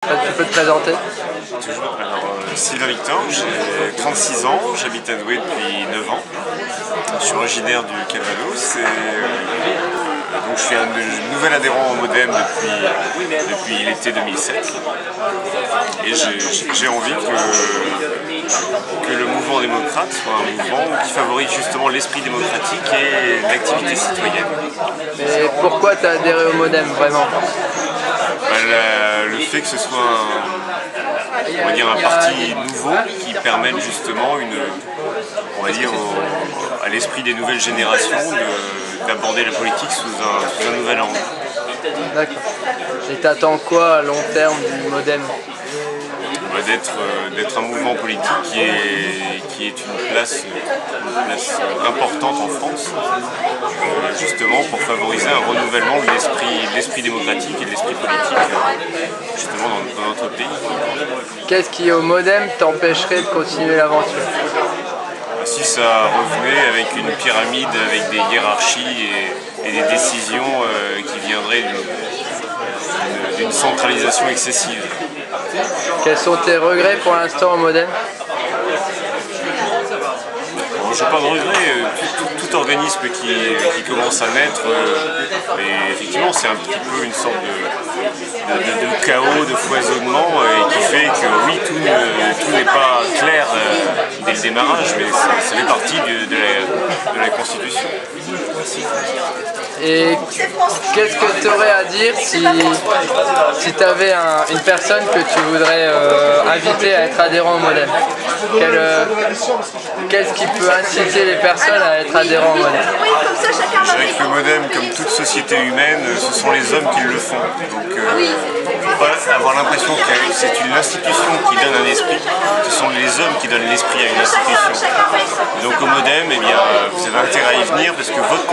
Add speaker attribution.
Speaker 1: Tu peux te présenter?
Speaker 2: Toujours. Alors, Sylvain Victor, j'ai 36 ans, j'habite à Douai depuis 9 ans. Je suis originaire du Calvados et donc je suis un nouvel adhérent au Modem depuis l'été 2007. Et j'ai envie que le mouvement démocrate soit un mouvement qui favorise justement l'esprit démocratique et l'activité citoyenne.
Speaker 1: Et pourquoi tu as adhéré au Modem vraiment?
Speaker 2: Le fait que ce soit un parti nouveau qui permette justement à l'esprit des nouvelles générations d'aborder la politique sous un nouvel angle.
Speaker 1: D'accord. Et t'attends quoi à long terme du Modem?
Speaker 2: D'être un mouvement politique qui est une place importante en France, justement pour favoriser un renouvellement de l'esprit démocratique et de l'esprit politique justement dans notre pays.
Speaker 1: Qu'est-ce qui au Modem t'empêcherait de continuer l'aventure?
Speaker 2: Si ça revenait avec une pyramide, avec des hiérarchies et des décisions qui viendraient d'une centralisation excessive.
Speaker 1: Quels sont tes regrets pour l'instant au Modem?
Speaker 2: Je n'ai pas de regrets, tout organisme qui commence à naître, mais effectivement c'est un petit peu une sorte de chaos, de foisonnement qui fait que oui, tout n'est pas clair dès le démarrage, mais ça fait partie de la Constitution.
Speaker 1: Et qu'est-ce que tu aurais à dire si tu avais une personne que tu voudrais inviter à être adhérent au Modem? Qu'est-ce qui peut inciter les personnes à être adhérents au Modem?
Speaker 2: Je dirais que le Modem, comme toute société humaine, ce sont les hommes qui le font. Donc il ne faut pas avoir l'impression que c'est une institution qui donne un esprit, ce sont les hommes qui donnent l'esprit à une institution. Et donc au Modem, eh bien, vous avez intérêt à y venir parce que votre